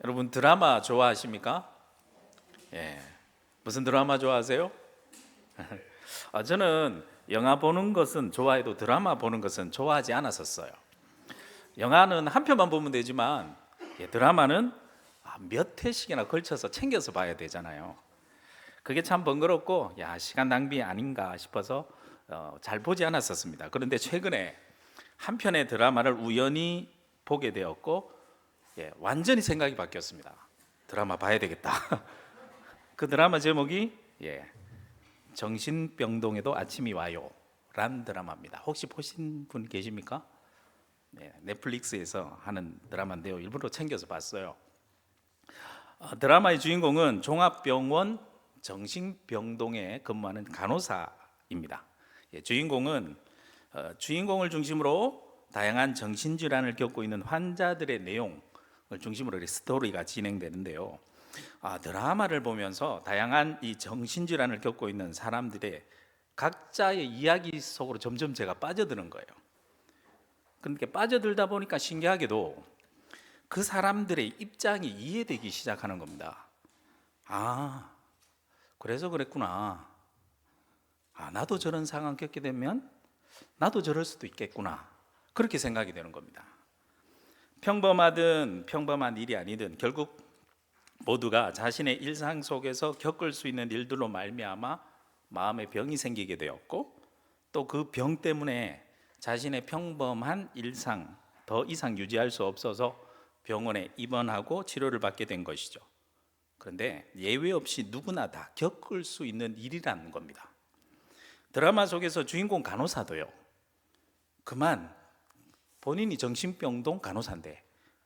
여러분 드라마 좋아하십니까? 예. 무슨 드라마 좋아하세요? 저는 영화 보는 것은 좋아해도 드라마 보는 것은 좋아하지 않았었어요. 영화는 한 편만 보면 되지만 드라마는 몇 회씩이나 걸쳐서 챙겨서 봐야 되잖아요. 그게 참 번거롭고 시간 낭비 아닌가 싶어서 잘 보지 않았었습니다. 그런데 최근에 한 편의 드라마를 우연히 보게 되었고 완전히 생각이 바뀌었습니다. 드라마 봐야 되겠다. 그 드라마 제목이 정신병동에도 아침이 와요 란 드라마입니다. 혹시 보신 분 계십니까? 넷플릭스에서 하는 드라마인데요. 일부러 챙겨서 봤어요. 드라마의 주인공은 종합병원 정신병동에 근무하는 간호사입니다. 주인공은 주인공을 중심으로 다양한 정신질환을 겪고 있는 환자들의 내용을 중심으로 스토리가 진행되는데요. 드라마를 보면서 다양한 이 정신질환을 겪고 있는 사람들의 각자의 이야기 속으로 점점 제가 빠져드는 거예요. 그러니까 빠져들다 보니까 신기하게도 그 사람들의 입장이 이해되기 시작하는 겁니다. 그래서 그랬구나. 나도 저런 상황 겪게 되면 나도 저럴 수도 있겠구나. 그렇게 생각이 되는 겁니다. 평범하든 평범한 일이 아니든 결국 모두가 자신의 일상 속에서 겪을 수 있는 일들로 말미암아 마음의 병이 생기게 되었고, 또 그 병 때문에 자신의 평범한 일상 더 이상 유지할 수 없어서 병원에 입원하고 치료를 받게 된 것이죠. 그런데 예외 없이 누구나 다 겪을 수 있는 일이라는 겁니다. 드라마 속에서 주인공 간호사도요, 그만 본인이 정신병동 간호사인데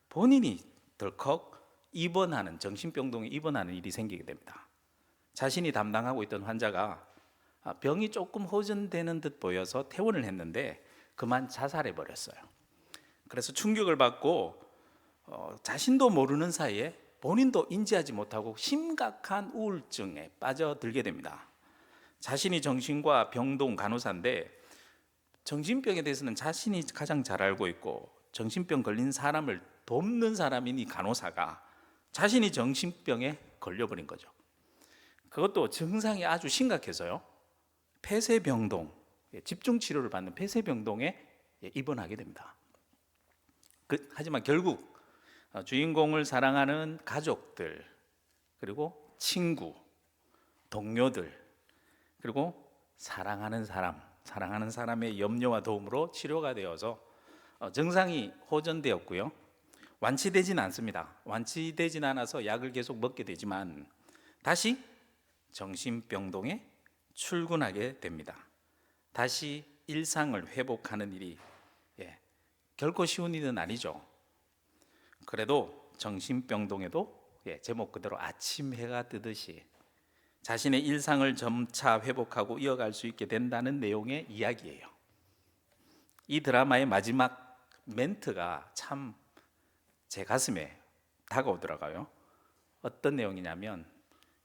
본인이 덜컥 정신병동에 입원하는 일이 생기게 됩니다. 자신이 담당하고 있던 환자가 병이 조금 호전되는 듯 보여서 퇴원을 했는데 그만 자살해 버렸어요. 그래서 충격을 받고 자신도 모르는 사이에 본인도 인지하지 못하고 심각한 우울증에 빠져들게 됩니다. 자신이 정신과 병동 간호사인데 정신병에 대해서는 자신이 가장 잘 알고 있고 정신병 걸린 사람을 돕는 사람인 이 간호사가 자신이 정신병에 걸려버린 거죠. 그것도 증상이 아주 심각해서요, 폐쇄병동, 집중치료를 받는 폐쇄병동에 입원하게 됩니다. 하지만 결국 주인공을 사랑하는 가족들, 그리고 친구, 동료들, 그리고 사랑하는 사람의 염려와 도움으로 치료가 되어서 증상이 호전되었고요, 완치되진 않습니다. 완치되진 않아서 약을 계속 먹게 되지만 다시 정신병동에 출근하게 됩니다. 다시 일상을 회복하는 일이 결코 쉬운 일은 아니죠. 그래도 정신병동에도 제목 그대로 아침 해가 뜨듯이 자신의 일상을 점차 회복하고 이어갈 수 있게 된다는 내용의 이야기예요. 이 드라마의 마지막 멘트가 참 제 가슴에 다가오더라고요. 어떤 내용이냐면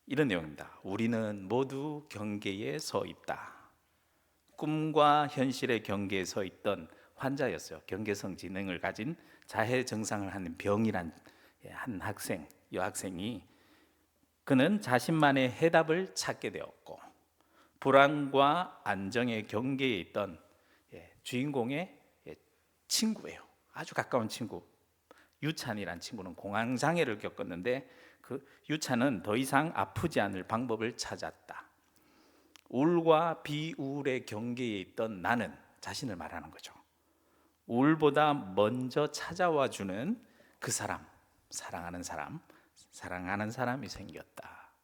이런 내용입니다. 우리는 모두 경계에 서 있다. 꿈과 현실의 경계에 서 있던 환자였어요. 경계성 지능을 가진 자해 증상을 하는 병이란 한 학생, 여학생이 그는 자신만의 해답을 찾게 되었고, 불안과 안정의 경계에 있던 주인공의 친구예요. 아주 가까운 친구. 유찬이란 친구는 공황장애를 겪었는데 그 유찬은 더 이상 아프지 않을 방법을 찾았다. 우울과 비우울의 경계에 있던 나는, 자신을 말하는 거죠, 우울보다 먼저 찾아와 주는 그 사람, 사랑하는 사람이 생겼다.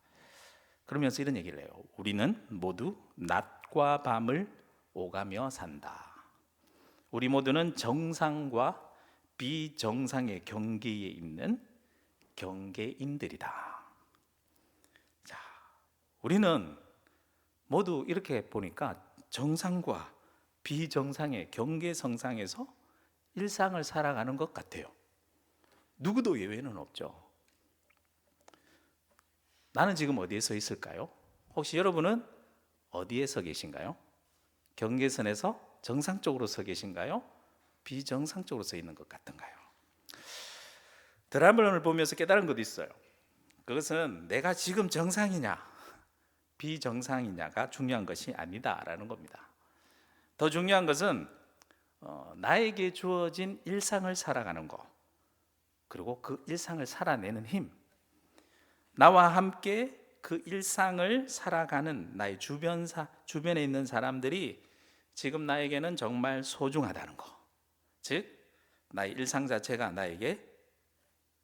그러면서 이런 얘기를 해요. 우리는 모두 낮과 밤을 오가며 산다. 우리 모두는 정상과 비정상의 경계에 있는 경계인들이다. 자, 우리는 모두 이렇게 보니까 정상과 비정상의 경계선상에서 일상을 살아가는 것 같아요. 누구도 예외는 없죠. 나는 지금 어디에 서 있을까요? 혹시 여러분은 어디에 서 계신가요? 경계선에서 정상적으로 서 계신가요? 비정상적으로 서 있는 것 같은가요? 드라마를 보면서 깨달은 것도 있어요. 그것은 내가 지금 정상이냐 비정상이냐가 중요한 것이 아니다라는 겁니다. 더 중요한 것은 나에게 주어진 일상을 살아가는 것, 그리고 그 일상을 살아내는 힘, 나와 함께 그 일상을 살아가는 나의 주변에 있는 사람들이 지금 나에게는 정말 소중하다는 거. 즉 나의 일상 자체가 나에게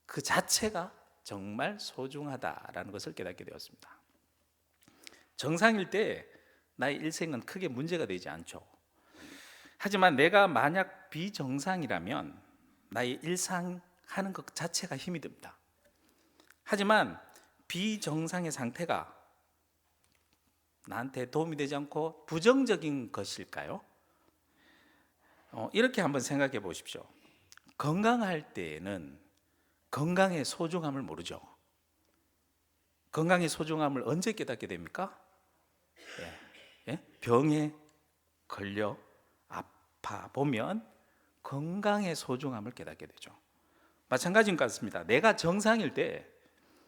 그 자체가 정말 소중하다라는 것을 깨닫게 되었습니다. 정상일 때 나의 일생은 크게 문제가 되지 않죠. 하지만 내가 만약 비정상이라면 나의 일상 하는 것 자체가 힘이 듭니다. 하지만 비정상의 상태가 나한테 도움이 되지 않고 부정적인 것일까요? 이렇게 한번 생각해 보십시오. 건강할 때에는 건강의 소중함을 모르죠. 건강의 소중함을 언제 깨닫게 됩니까? 병에 걸려 아파 보면 건강의 소중함을 깨닫게 되죠. 마찬가지인 것 같습니다. 내가 정상일 때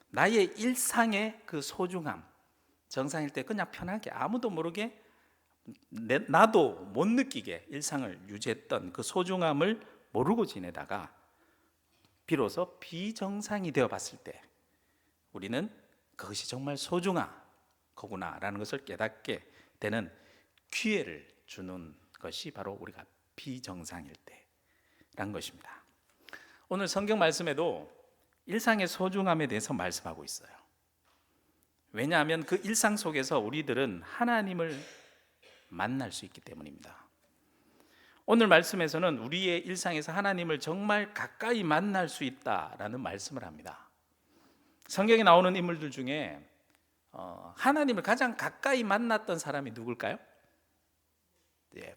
나의 일상의 그 소중함, 정상일 때 그냥 편하게 아무도 모르게 나도 못 느끼게 일상을 유지했던 그 소중함을 모르고 지내다가 비로소 비정상이 되어 봤을 때 우리는 그것이 정말 소중한 거구나라는 것을 깨닫게 되는 기회를 주는 것이 바로 우리가 비정상일 때라는 것입니다. 오늘 성경 말씀에도 일상의 소중함에 대해서 말씀하고 있어요. 왜냐하면 그 일상 속에서 우리들은 하나님을 만날 수 있기 때문입니다. 오늘 말씀에서는 우리의 일상에서 하나님을 정말 가까이 만날 수 있다라는 말씀을 합니다. 성경에 나오는 인물들 중에 하나님을 가장 가까이 만났던 사람이 누굴까요?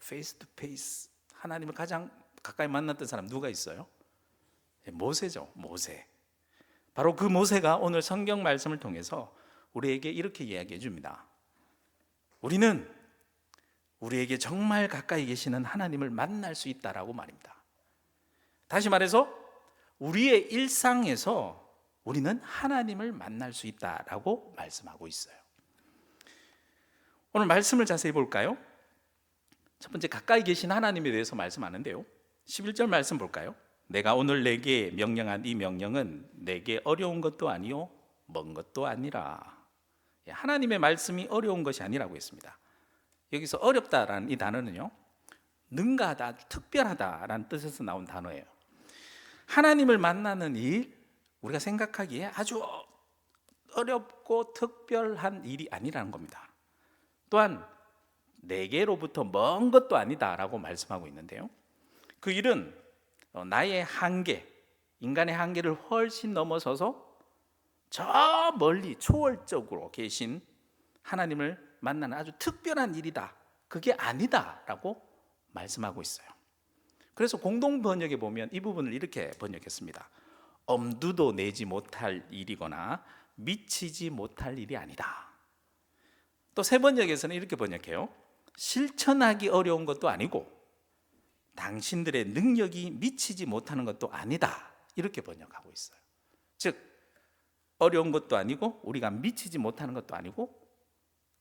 페이스 투 페이스 하나님을 가장 가까이 만났던 사람 누가 있어요? 모세죠. 모세. 바로 그 모세가 오늘 성경 말씀을 통해서 우리에게 이렇게 이야기해 줍니다. 우리는 우리에게 정말 가까이 계시는 하나님을 만날 수 있다라고 말입니다. 다시 말해서 우리의 일상에서 우리는 하나님을 만날 수 있다라고 말씀하고 있어요. 오늘 말씀을 자세히 볼까요? 첫 번째, 가까이 계신 하나님에 대해서 말씀하는데요, 11절 말씀 볼까요? 내가 오늘 내게 명령한 이 명령은 내게 어려운 것도 아니요 먼 것도 아니라. 하나님의 말씀이 어려운 것이 아니라고 했습니다. 여기서 어렵다라는 이 단어는요, 능가하다, 특별하다라는 뜻에서 나온 단어예요. 하나님을 만나는 일, 우리가 생각하기에 아주 어렵고 특별한 일이 아니라는 겁니다. 또한 내게로부터 먼 것도 아니다라고 말씀하고 있는데요, 그 일은 나의 한계, 인간의 한계를 훨씬 넘어서서 저 멀리 초월적으로 계신 하나님을 만나는 아주 특별한 일이다, 그게 아니다라고 말씀하고 있어요. 그래서 공동 번역에 보면 이 부분을 이렇게 번역했습니다. 엄두도 내지 못할 일이거나 미치지 못할 일이 아니다. 또 새 번역에서는 이렇게 번역해요. 실천하기 어려운 것도 아니고 당신들의 능력이 미치지 못하는 것도 아니다, 이렇게 번역하고 있어요. 즉 어려운 것도 아니고 우리가 미치지 못하는 것도 아니고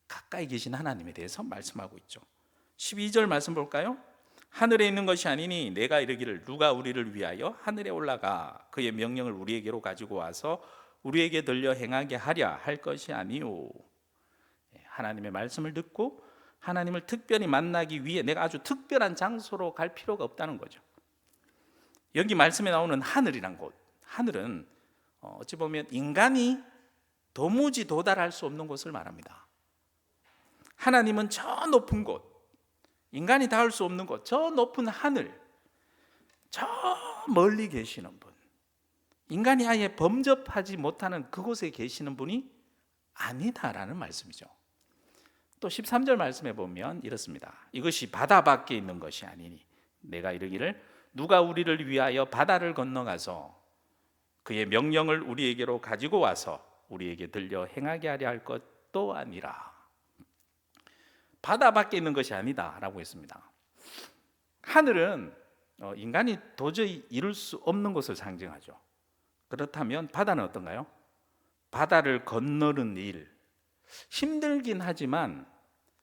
가까이 계신 하나님에 대해서 말씀하고 있죠. 12절 말씀 볼까요? 하늘에 있는 것이 아니니 내가 이르기를 누가 우리를 위하여 하늘에 올라가 그의 명령을 우리에게로 가지고 와서 우리에게 들려 행하게 하랴 할 것이 아니요. 하나님의 말씀을 듣고 하나님을 특별히 만나기 위해 내가 아주 특별한 장소로 갈 필요가 없다는 거죠. 여기 말씀에 나오는 하늘이란 곳, 하늘은 어찌 보면 인간이 도무지 도달할 수 없는 곳을 말합니다. 하나님은 저 높은 곳, 인간이 닿을 수 없는 곳, 저 높은 하늘, 저 멀리 계시는 분, 인간이 아예 범접하지 못하는 그곳에 계시는 분이 아니다라는 말씀이죠. 또 13절 말씀에 보면 이렇습니다. 이것이 바다 밖에 있는 것이 아니니 내가 이르기를 누가 우리를 위하여 바다를 건너가서 그의 명령을 우리에게로 가지고 와서 우리에게 들려 행하게 하려 할 것도 아니라. 바다 밖에 있는 것이 아니다라고 했습니다. 하늘은 인간이 도저히 이룰 수 없는 것을 상징하죠. 그렇다면 바다는 어떤가요? 바다를 건너는 일, 힘들긴 하지만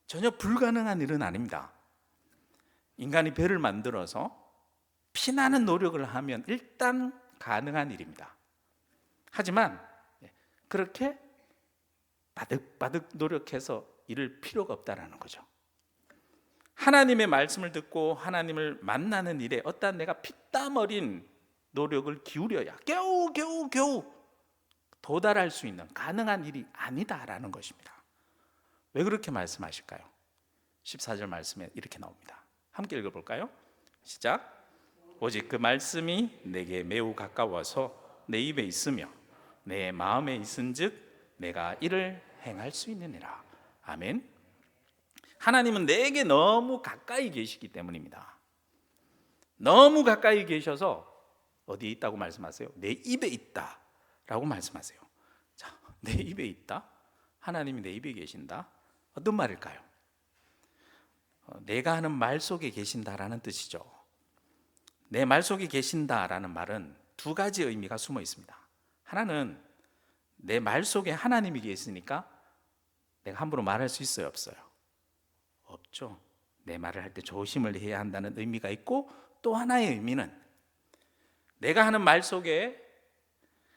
전혀 불가능한 일은 아닙니다. 인간이 배를 만들어서 피나는 노력을 하면 일단 가능한 일입니다. 하지만 그렇게 바득바득 노력해서 이를 필요가 없다라는 거죠. 하나님의 말씀을 듣고 하나님을 만나는 일에 어떠한 내가 피땀 어린 노력을 기울여야 겨우 도달할 수 있는 가능한 일이 아니다라는 것입니다. 왜 그렇게 말씀하실까요? 14절 말씀에 이렇게 나옵니다. 함께 읽어볼까요? 시작. 오직 그 말씀이 내게 매우 가까워서 내 입에 있으며 내 마음에 있은즉 내가 이를 행할 수 있느니라. 아멘. 하나님은 내게 너무 가까이 계시기 때문입니다. 너무 가까이 계셔서 어디에 있다고 말씀하세요? 내 입에 있다 라고 말씀하세요. 자, 내 입에 있다? 하나님이 내 입에 계신다? 어떤 말일까요? 내가 하는 말 속에 계신다라는 뜻이죠. 내 말 속에 계신다라는 말은 두 가지 의미가 숨어 있습니다. 하나는 내 말 속에 하나님이 계시니까 내가 함부로 말할 수 있어요, 없어요? 없죠. 내 말을 할 때 조심을 해야 한다는 의미가 있고, 또 하나의 의미는 내가 하는 말 속에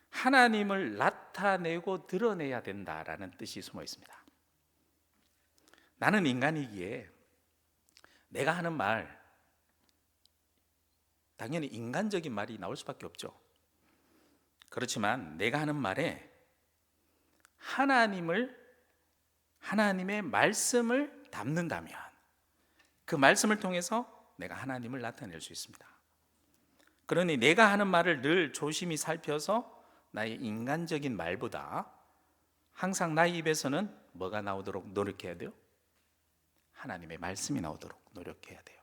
하나님을 나타내고 드러내야 된다라는 뜻이 숨어 있습니다. 나는 인간이기에 내가 하는 말, 당연히 인간적인 말이 나올 수밖에 없죠. 그렇지만 내가 하는 말에 하나님의 말씀을 담는다면 그 말씀을 통해서 내가 하나님을 나타낼 수 있습니다. 그러니 내가 하는 말을 늘 조심히 살펴서 나의 인간적인 말보다 항상 나의 입에서는 뭐가 나오도록 노력해야 돼요? 하나님의 말씀이 나오도록 노력해야 돼요.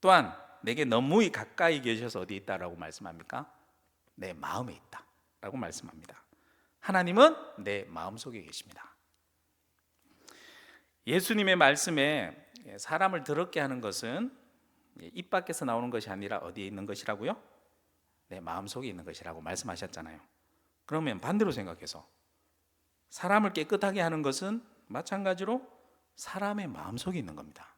또한 내게 너무 가까이 계셔서 어디 있다라고 말씀합니까? 내 마음에 있다라고 말씀합니다. 하나님은 내 마음속에 계십니다. 예수님의 말씀에 사람을 더럽게 하는 것은 입 밖에서 나오는 것이 아니라 어디에 있는 것이라고요? 내 마음속에 있는 것이라고 말씀하셨잖아요. 그러면 반대로 생각해서 사람을 깨끗하게 하는 것은 마찬가지로 사람의 마음속에 있는 겁니다.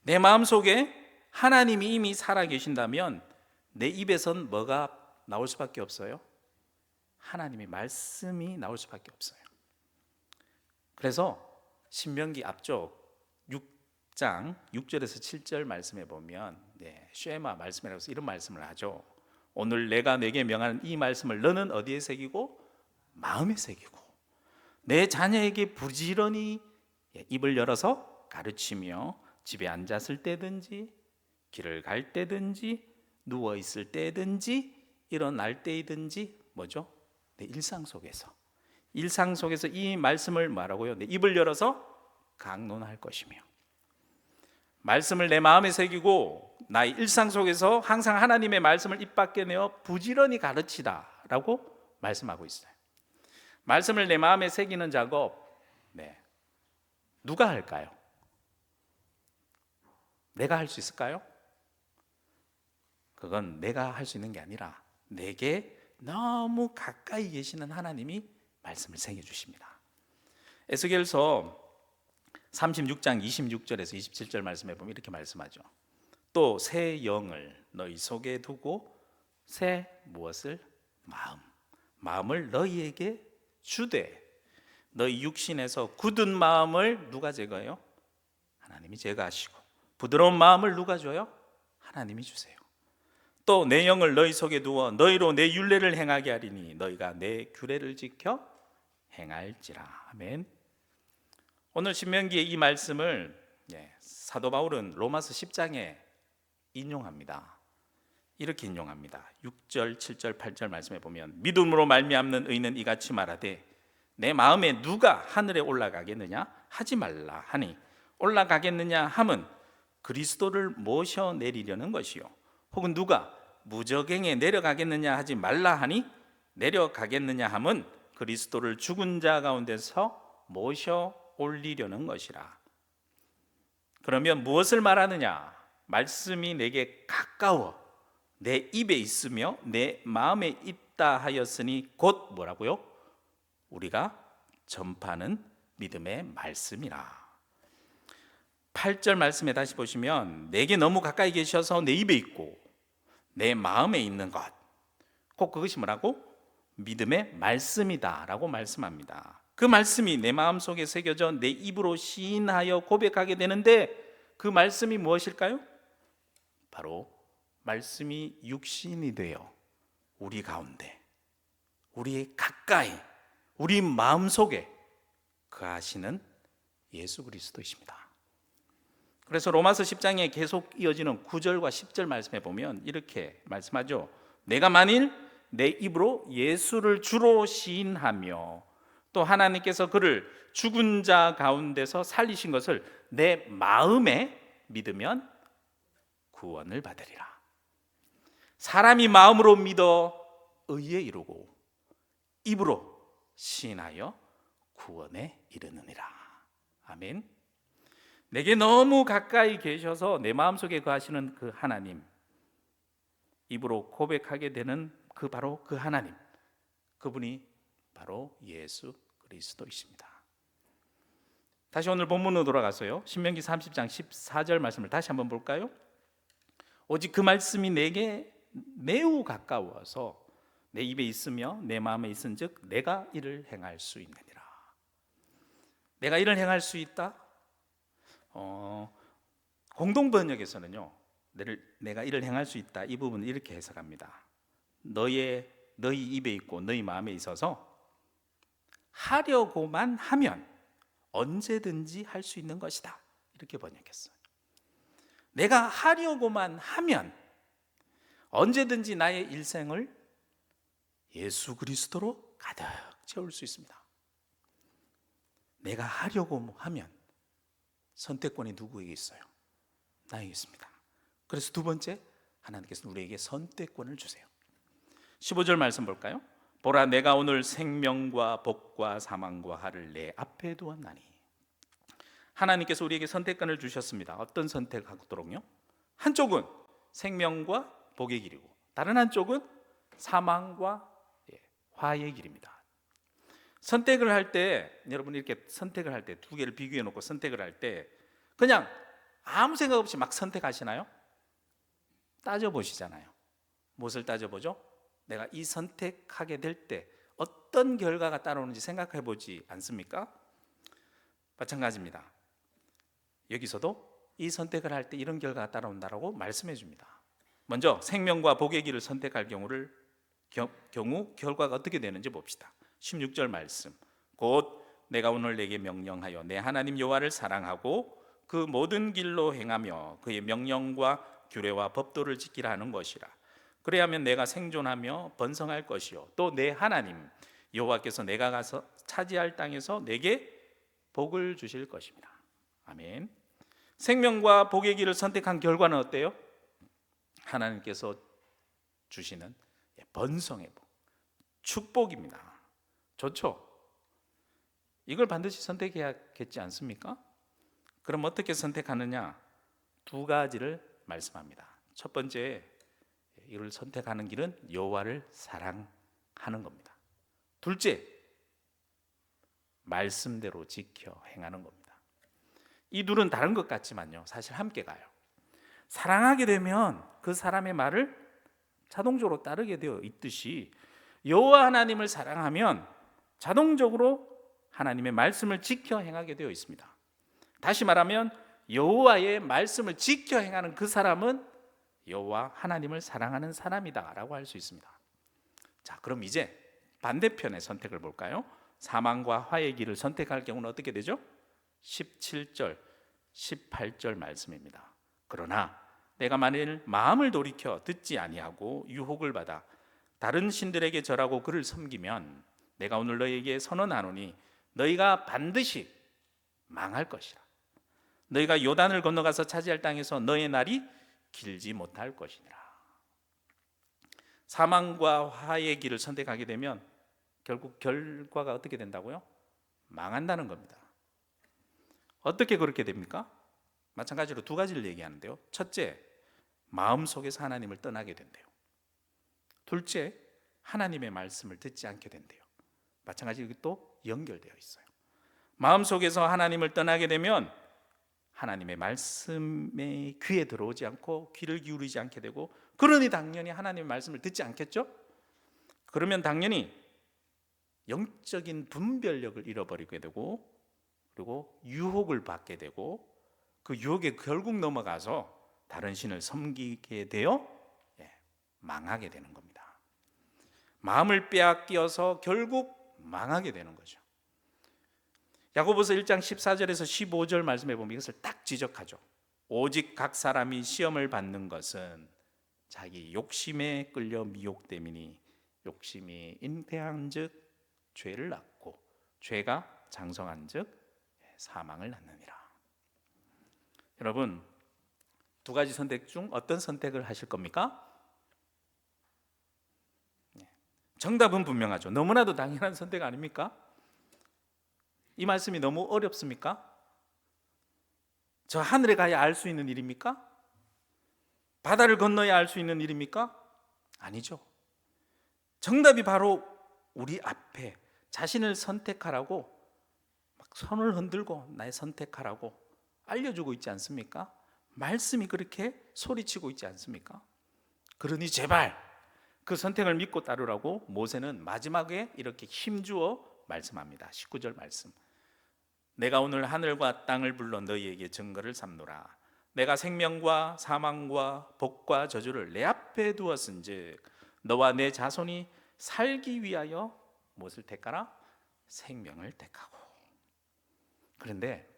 내 마음속에 하나님이 이미 살아계신다면 내 입에선 뭐가 나올 수밖에 없어요? 하나님의 말씀이 나올 수밖에 없어요. 그래서 신명기 앞쪽 6장 6절에서 7절 말씀에 보면 쉐마 말씀이라고 해서 이런 말씀을 하죠. 오늘 내가 내게 명하는 이 말씀을 너는 어디에 새기고? 마음에 새기고 내 자녀에게 부지런히 입을 열어서 가르치며 집에 앉았을 때든지 길을 갈 때든지 누워 있을 때든지 일어날 때이든지 뭐죠? 내 일상 속에서 이 말씀을 말하고요, 내 입을 열어서 강론할 것이며 말씀을 내 마음에 새기고 나의 일상 속에서 항상 하나님의 말씀을 입 밖에 내어 부지런히 가르치다라고 말씀하고 있어요. 말씀을 내 마음에 새기는 작업, 누가 할까요? 내가 할 수 있을까요? 그건 내가 할 수 있는 게 아니라 내게 너무 가까이 계시는 하나님이 말씀을 새겨주십니다. 에스겔서 36장 26절에서 27절 말씀해 보면 이렇게 말씀하죠. 또 새 영을 너희 속에 두고 새 무엇을? 마음을 너희에게 주되 너희 육신에서 굳은 마음을 누가 제거해요? 하나님이 제거하시고 부드러운 마음을 누가 줘요? 하나님이 주세요. 또 내 영을 너희 속에 두어 너희로 내 율례를 행하게 하리니 너희가 내 규례를 지켜 행할지라. 아멘. 오늘 신명기의 이 말씀을 사도 바울은 로마서 10장에 인용합니다. 이렇게 인용합니다. 6절, 7절, 8절 말씀에 보면 믿음으로 말미암는 의는 이같이 말하되 내 마음에 누가 하늘에 올라가겠느냐 하지 말라 하니 올라가겠느냐 함은 그리스도를 모셔내리려는 것이요 혹은 누가 무저갱에 내려가겠느냐 하지 말라 하니 내려가겠느냐 함은 그리스도를 죽은 자 가운데서 모셔 올리려는 것이라. 그러면 무엇을 말하느냐? 말씀이 내게 가까워 내 입에 있으며 내 마음에 있다 하였으니 곧 뭐라고요? 우리가 전파하는 믿음의 말씀이라. 8절 말씀에 다시 보시면 내게 너무 가까이 계셔서 내 입에 있고 내 마음에 있는 것, 꼭 그것이 뭐라고? 믿음의 말씀이다 라고 말씀합니다. 그 말씀이 내 마음속에 새겨져 내 입으로 시인하여 고백하게 되는데, 그 말씀이 무엇일까요? 바로 말씀이 육신이 되어 우리 가운데, 우리 가까이, 우리 마음속에 거하시는 예수 그리스도이십니다. 그래서 로마서 10장에 계속 이어지는 9절과 10절 말씀에 보면 이렇게 말씀하죠. 내가 만일 내 입으로 예수를 주로 시인하며 또 하나님께서 그를 죽은 자 가운데서 살리신 것을 내 마음에 믿으면 구원을 받으리라. 사람이 마음으로 믿어 의에 이르고 입으로 시인하여 구원에 이르느니라. 아멘. 내게 너무 가까이 계셔서 내 마음속에 거하시는 그 하나님, 입으로 고백하게 되는 그 바로 그 하나님, 그분이 바로 예수 그리스도이십니다. 다시 오늘 본문으로 돌아가서요, 신명기 30장 14절 말씀을 다시 한번 볼까요? 오직 그 말씀이 내게 매우 가까워서 내 입에 있으며 내 마음에 있은즉 내가 이를 행할 수 있느니라. 내가 이를 행할 수 있다? 공동 번역에서는요, 내가 이를 행할 수 있다, 이 부분을 이렇게 해석합니다. 너희 입에 있고 너희 마음에 있어서 하려고만 하면 언제든지 할 수 있는 것이다, 이렇게 번역했어요. 내가 하려고만 하면 언제든지 나의 일생을 예수 그리스도로 가득 채울 수 있습니다. 내가 하려고 하면 선택권이 누구에게 있어요? 나에게 있습니다. 그래서 두 번째, 하나님께서 우리에게 선택권을 주세요. 15절 말씀 볼까요? 보라, 내가 오늘 생명과 복과 사망과 화를 내 앞에 두었나니. 하나님께서 우리에게 선택권을 주셨습니다. 어떤 선택하도록요? 한쪽은 생명과 복의 길이고 다른 한쪽은 사망과 화의 길입니다. 선택을 할 때, 여러분 이렇게 선택을 할 때 두 개를 비교해 놓고 선택을 할 때 그냥 아무 생각 없이 막 선택하시나요? 따져보시잖아요. 무엇을 따져보죠? 내가 이 선택하게 될 때 어떤 결과가 따라오는지 생각해 보지 않습니까? 마찬가지입니다. 여기서도 이 선택을 할 때 이런 결과가 따라온다라고 말씀해 줍니다. 먼저 생명과 복의 길을 선택할 경우 결과가 어떻게 되는지 봅시다. 16절 말씀, 곧 내가 오늘 내게 명령하여 내 하나님 여호와를 사랑하고 그 모든 길로 행하며 그의 명령과 규례와 법도를 지키라 하는 것이라. 그래야면 내가 생존하며 번성할 것이요 또 내 하나님 여호와께서 내가 가서 차지할 땅에서 내게 복을 주실 것입니다. 아멘. 생명과 복의 길을 선택한 결과는 어때요? 하나님께서 주시는 번성의 복, 축복입니다. 좋죠? 이걸 반드시 선택해야겠지 않습니까? 그럼 어떻게 선택하느냐? 두 가지를 말씀합니다. 첫 번째, 이를 선택하는 길은 여호와를 사랑하는 겁니다. 둘째, 말씀대로 지켜 행하는 겁니다. 이 둘은 다른 것 같지만요, 사실 함께 가요. 사랑하게 되면 그 사람의 말을 자동적으로 따르게 되어 있듯이 여호와 하나님을 사랑하면 자동적으로 하나님의 말씀을 지켜 행하게 되어 있습니다. 다시 말하면 여호와의 말씀을 지켜 행하는 그 사람은 여호와 하나님을 사랑하는 사람이다라고 할 수 있습니다. 자, 그럼 이제 반대편의 선택을 볼까요? 사망과 화의 길을 선택할 경우는 어떻게 되죠? 17절, 18절 말씀입니다. 그러나 내가 만일 마음을 돌이켜 듣지 아니하고 유혹을 받아 다른 신들에게 절하고 그를 섬기면 내가 오늘 너희에게 선언하노니 너희가 반드시 망할 것이라. 너희가 요단을 건너가서 차지할 땅에서 너의 날이 길지 못할 것이니라. 사망과 화의 길을 선택하게 되면 결국 결과가 어떻게 된다고요? 망한다는 겁니다. 어떻게 그렇게 됩니까? 마찬가지로 두 가지를 얘기하는데요. 첫째, 마음속에서 하나님을 떠나게 된대요. 둘째, 하나님의 말씀을 듣지 않게 된대요. 마찬가지로 또 연결되어 있어요. 마음속에서 하나님을 떠나게 되면 하나님의 말씀에 귀에 들어오지 않고 귀를 기울이지 않게 되고, 그러니 당연히 하나님의 말씀을 듣지 않겠죠? 그러면 당연히 영적인 분별력을 잃어버리게 되고, 그리고 유혹을 받게 되고, 그 유혹에 결국 넘어가서 다른 신을 섬기게 되어 망하게 되는 겁니다. 마음을 빼앗겨서 결국 망하게 되는 거죠. 야고보서 1장 14절에서 15절 말씀해 보면 이것을 딱 지적하죠. 오직 각 사람이 시험을 받는 것은 자기 욕심에 끌려 미혹됨이니 욕심이 잉태한즉 죄를 낳고 죄가 장성한즉 사망을 낳느니라. 여러분, 두 가지 선택 중 어떤 선택을 하실 겁니까? 정답은 분명하죠. 너무나도 당연한 선택 아닙니까? 이 말씀이 너무 어렵습니까? 저 하늘에 가야 알 수 있는 일입니까? 바다를 건너야 알 수 있는 일입니까? 아니죠. 정답이 바로 우리 앞에 자신을 선택하라고 막 손을 흔들고 나의 선택하라고 알려주고 있지 않습니까? 말씀이 그렇게 소리치고 있지 않습니까? 그러니 제발 그 선택을 믿고 따르라고 모세는 마지막에 이렇게 힘주어 말씀합니다. 19절 말씀. 내가 오늘 하늘과 땅을 불러 너희에게 증거를 삼노라. 내가 생명과 사망과 복과 저주를 내 앞에 두었은즉 너와 내 자손이 살기 위하여 무엇을 택하라? 생명을 택하고. 그런데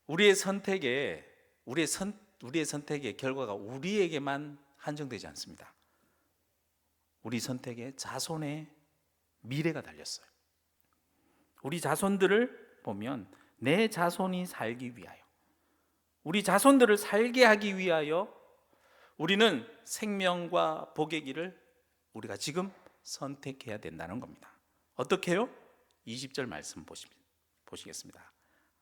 우리의 선택의 결과가 우리에게만 한정되지 않습니다. 우리 선택의 자손의 미래가 달렸어요. 우리 자손들을 보면 내 자손이 살기 위하여, 우리 자손들을 살게 하기 위하여 우리는 생명과 복의 길을 우리가 지금 선택해야 된다는 겁니다. 어떻게 해요? 20절 말씀 보시겠습니다.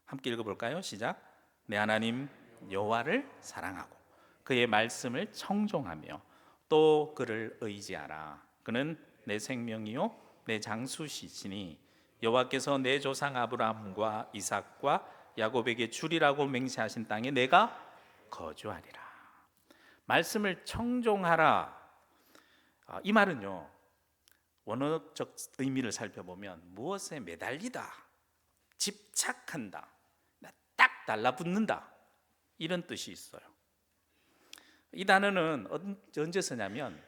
함께 읽어볼까요? 시작. 내 하나님 여호와를 사랑하고 그의 말씀을 청종하며 또 그를 의지하라. 그는 내 생명이요 내 장수시시니 여호와께서 내 조상 아브라함과 이삭과 야곱에게 주리라고 맹세하신 땅에 내가 거주하리라. 말씀을 청종하라. 이 말은요, 원어적 의미를 살펴보면 무엇에 매달리다, 집착한다, 딱 달라붙는다, 이런 뜻이 있어요. 이 단어는 언제 쓰냐면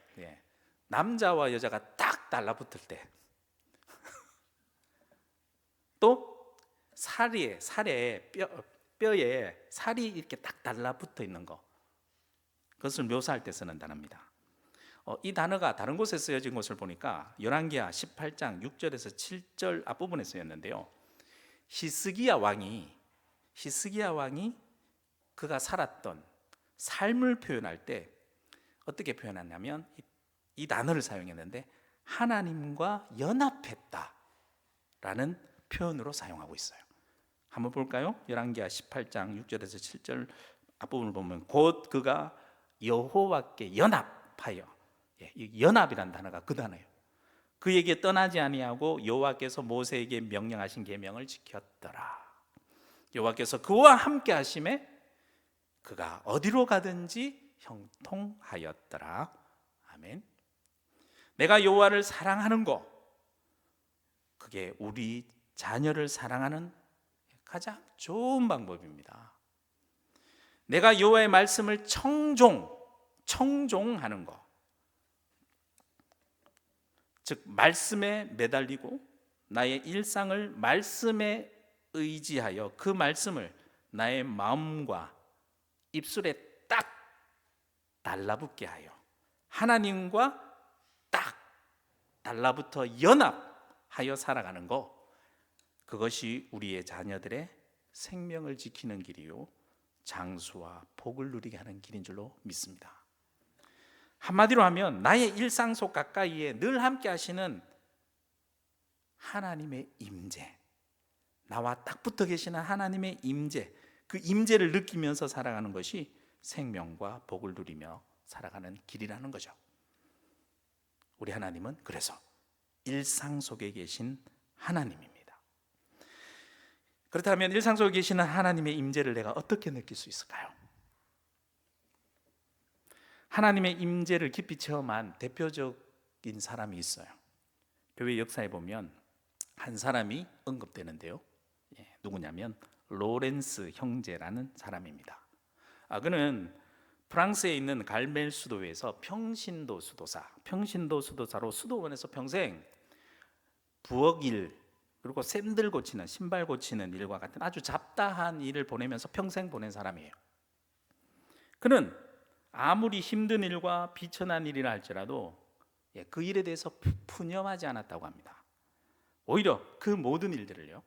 남자와 여자가 딱 달라붙을 때, 또 살에 뼈에 살이 이렇게 딱 달라붙어 있는 거, 그것을 묘사할 때 쓰는 단어입니다. 이 단어가 다른 곳에 쓰여진 것을 보니까 열왕기하 18장 6절에서 7절 앞부분에 쓰였는데요, 히스기야 왕이 그가 살았던 삶을 표현할 때 어떻게 표현하냐면 이 단어를 사용했는데 하나님과 연합했다라는 표현으로 사용하고 있어요. 한번 볼까요? 열왕기하 18장 6절에서 7절 앞부분을 보면 곧 그가 여호와께 연합하여, 이 연합이라는 단어가 그 단어예요. 그에게 떠나지 아니하고 여호와께서 모세에게 명령하신 계명을 지켰더라. 여호와께서 그와 함께 하심에 그가 어디로 가든지 형통하였더라. 아멘. 내가 여호와를 사랑하는 것, 그게 우리 자녀를 사랑하는 가장 좋은 방법입니다. 내가 여호와의 말씀을 청종하는 것, 즉 말씀에 매달리고 나의 일상을 말씀에 의지하여 그 말씀을 나의 마음과 입술에 딱 달라붙게 하여 하나님과 딱 달라붙어 연합하여 살아가는 것, 그것이 우리의 자녀들의 생명을 지키는 길이요 장수와 복을 누리게 하는 길인 줄로 믿습니다. 한마디로 하면 나의 일상 속 가까이에 늘 함께 하시는 하나님의 임재, 나와 딱 붙어 계시는 하나님의 임재, 그 임재를 느끼면서 살아가는 것이 생명과 복을 누리며 살아가는 길이라는 거죠. 우리 하나님은 그래서 일상 속에 계신 하나님입니다. 그렇다면 일상 속에 계시는 하나님의 임재를 내가 어떻게 느낄 수 있을까요? 하나님의 임재를 깊이 체험한 대표적인 사람이 있어요. 교회 역사에 보면 한 사람이 언급되는데요. 누구냐면 로렌스 형제라는 사람입니다. 그는 프랑스에 있는 갈멜 수도에서 평신도 수도사로 수도원에서 평생 부엌일 그리고 샌들 고치는 신발 고치는 일과 같은 아주 잡다한 일을 보내면서 평생 보낸 사람이에요. 그는 아무리 힘든 일과 비천한 일이라 할지라도 그 일에 대해서 푸념하지 않았다고 합니다. 오히려 그 모든 일들을요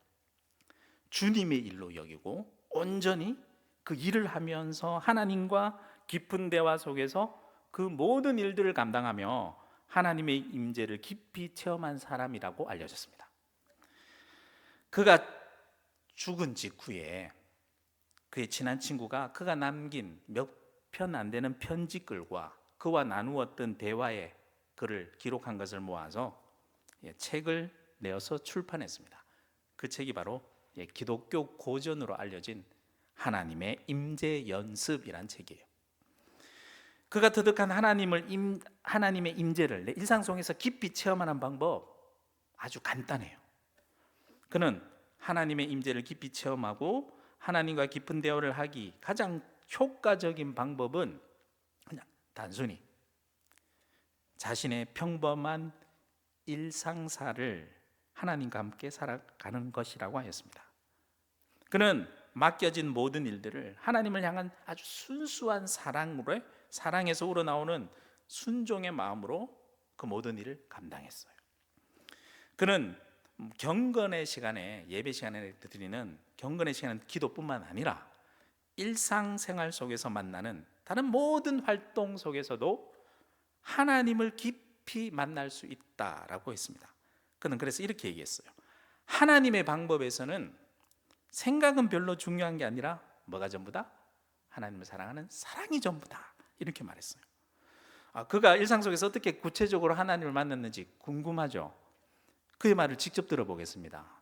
주님의 일로 여기고 온전히 그 일을 하면서 하나님과 깊은 대화 속에서 그 모든 일들을 감당하며 하나님의 임재를 깊이 체험한 사람이라고 알려졌습니다. 그가 죽은 직후에 그의 친한 친구가 그가 남긴 몇 편 안 되는 편지글과 그와 나누었던 대화의 글을 기록한 것을 모아서 책을 내어서 출판했습니다. 그 책이 바로 기독교 고전으로 알려진 하나님의 임재 연습이란 책이에요. 그가 터득한 하나님의 임재를 내 일상 속에서 깊이 체험하는 방법 아주 간단해요. 그는 하나님의 임재를 깊이 체험하고 하나님과 깊은 대화를 하기 가장 효과적인 방법은 그냥 단순히 자신의 평범한 일상사를 하나님과 함께 살아가는 것이라고 하였습니다. 그는 맡겨진 모든 일들을 하나님을 향한 아주 순수한 사랑에서 우러나오는 순종의 마음으로 그 모든 일을 감당했어요. 그는 경건의 시간에 예배 시간에 드리는 경건의 시간은 기도뿐만 아니라 일상생활 속에서 만나는 다른 모든 활동 속에서도 하나님을 깊이 만날 수 있다라고 했습니다. 그는 그래서 이렇게 얘기했어요. 하나님의 방법에서는 생각은 별로 중요한 게 아니라 뭐가 전부다? 하나님을 사랑하는 사랑이 전부다. 이렇게 말했어요. 그가 일상 속에서 어떻게 구체적으로 하나님을 만났는지 궁금하죠? 그의 말을 직접 들어보겠습니다.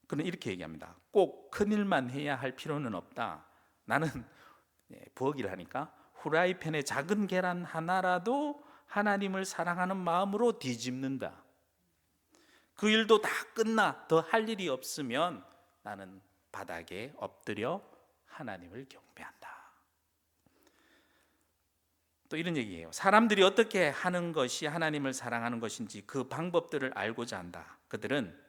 그는 이렇게 얘기합니다. 꼭 큰일만 해야 할 필요는 없다. 나는 부엌일을 하니까 후라이팬에 작은 계란 하나라도 하나님을 사랑하는 마음으로 뒤집는다. 그 일도 다 끝나 더 할 일이 없으면 나는 바닥에 엎드려 하나님을 경배한다. 또 이런 얘기예요. 사람들이 어떻게 하는 것이 하나님을 사랑하는 것인지 그 방법들을 알고자 한다. 그들은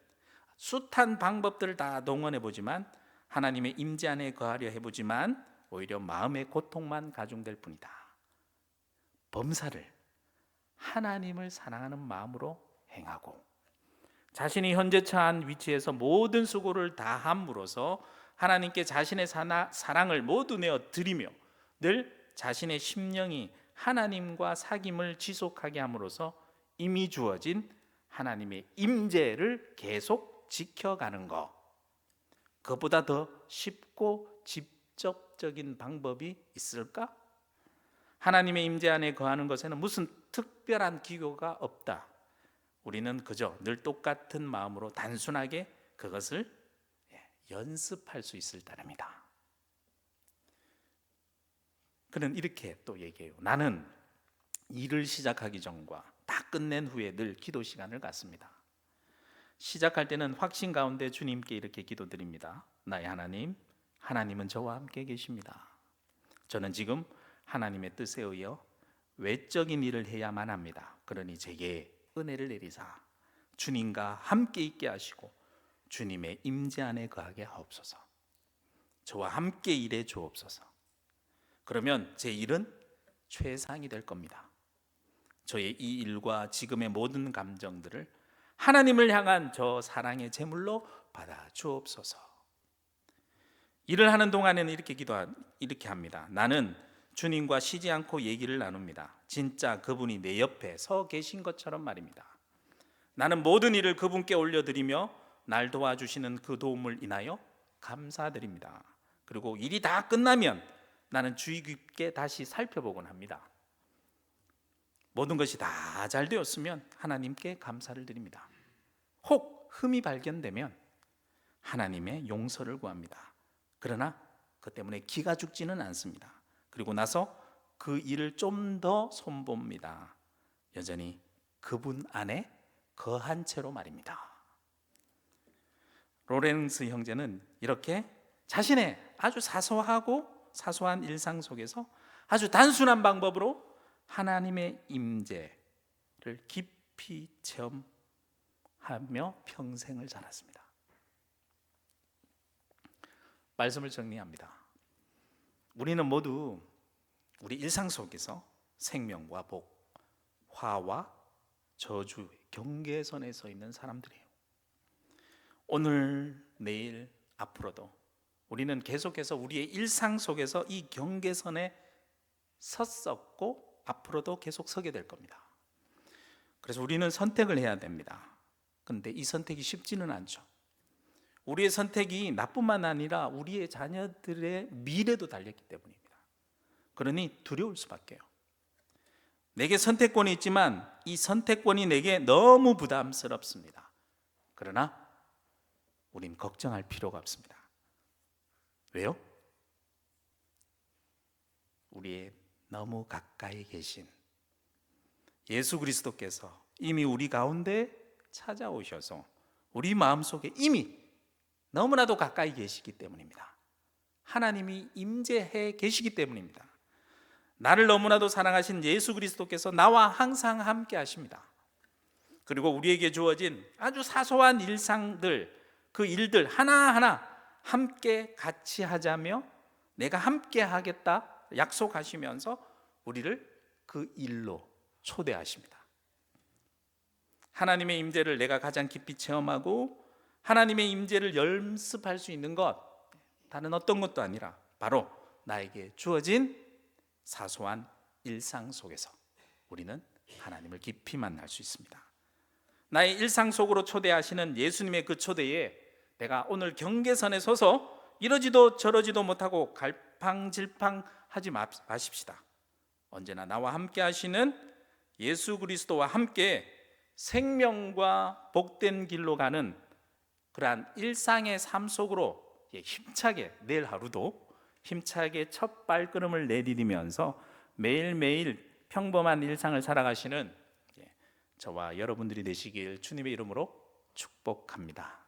숱한 방법들을 다 동원해 보지만 하나님의 임재 안에 거하려 해보지만 오히려 마음의 고통만 가중될 뿐이다. 범사를 하나님을 사랑하는 마음으로 행하고 자신이 현재 처한 위치에서 모든 수고를 다함으로써 하나님께 자신의 사랑을 모두 내어 드리며 늘 자신의 심령이 하나님과 사귐을 지속하게 함으로써 이미 주어진 하나님의 임재를 계속 지켜가는 것, 그보다 더 쉽고 직접적인 방법이 있을까? 하나님의 임재 안에 거하는 것에는 무슨 특별한 기교가 없다. 우리는 그저 늘 똑같은 마음으로 단순하게 그것을 연습할 수 있을 따름이다. 그는 이렇게 또 얘기해요. 나는 일을 시작하기 전과 다 끝낸 후에 늘 기도 시간을 갖습니다. 시작할 때는 확신 가운데 주님께 이렇게 기도드립니다. 나의 하나님, 하나님은 저와 함께 계십니다. 저는 지금 하나님의 뜻에 의해 외적인 일을 해야만 합니다. 그러니 제게 은혜를 내리사 주님과 함께 있게 하시고 주님의 임재 안에 거하게 하옵소서. 저와 함께 일해 주옵소서. 그러면 제 일은 최상이 될 겁니다. 저의 이 일과 지금의 모든 감정들을 하나님을 향한 저 사랑의 제물로 받아 주옵소서. 일을 하는 동안에는 이렇게 합니다. 나는 주님과 쉬지 않고 얘기를 나눕니다. 진짜 그분이 내 옆에 서 계신 것처럼 말입니다. 나는 모든 일을 그분께 올려드리며 날 도와주시는 그 도움을 인하여 감사드립니다. 그리고 일이 다 끝나면 나는 주의 깊게 다시 살펴보곤 합니다. 모든 것이 다 잘 되었으면 하나님께 감사를 드립니다. 혹 흠이 발견되면 하나님의 용서를 구합니다. 그러나 그 때문에 기가 죽지는 않습니다. 그리고 나서 그 일을 좀 더 손봅니다. 여전히 그분 안에 거한 채로 말입니다. 로렌스 형제는 이렇게 자신의 아주 사소한 일상 속에서 아주 단순한 방법으로 하나님의 임재를 깊이 체험하며 평생을 살았습니다. 말씀을 정리합니다. 우리는 모두 우리 일상 속에서 생명과 복, 화와 저주, 경계선에 서 있는 사람들이에요. 오늘, 내일, 앞으로도 우리는 계속해서 우리의 일상 속에서 이 경계선에 섰었고 앞으로도 계속 서게 될 겁니다. 그래서 우리는 선택을 해야 됩니다. 그런데 이 선택이 쉽지는 않죠. 우리의 선택이 나뿐만 아니라 우리의 자녀들의 미래도 달렸기 때문입니다. 그러니 두려울 수밖에요. 내게 선택권이 있지만 이 선택권이 내게 너무 부담스럽습니다. 그러나 우린 걱정할 필요가 없습니다. 왜요? 우리의 너무 가까이 계신 예수 그리스도께서 이미 우리 가운데 찾아오셔서 우리 마음속에 이미 너무나도 가까이 계시기 때문입니다. 하나님이 임재해 계시기 때문입니다. 나를 너무나도 사랑하신 예수 그리스도께서 나와 항상 함께 하십니다. 그리고 우리에게 주어진 아주 사소한 일상들, 그 일들 하나하나 함께 같이 하자며 내가 함께 하겠다 약속하시면서 우리를 그 일로 초대하십니다. 하나님의 임재를 내가 가장 깊이 체험하고 하나님의 임재를 연습할 수 있는 것, 다른 어떤 것도 아니라 바로 나에게 주어진 사소한 일상 속에서 우리는 하나님을 깊이 만날 수 있습니다. 나의 일상 속으로 초대하시는 예수님의 그 초대에 내가 오늘 경계선에 서서 이러지도 저러지도 못하고 갈팡질팡하지 마십시다. 언제나 나와 함께 하시는 예수 그리스도와 함께 생명과 복된 길로 가는 그러한 일상의 삶 속으로 힘차게, 내일 하루도 힘차게 첫 발걸음을 내디디면서 매일매일 평범한 일상을 살아가시는 저와 여러분들이 되시길 주님의 이름으로 축복합니다.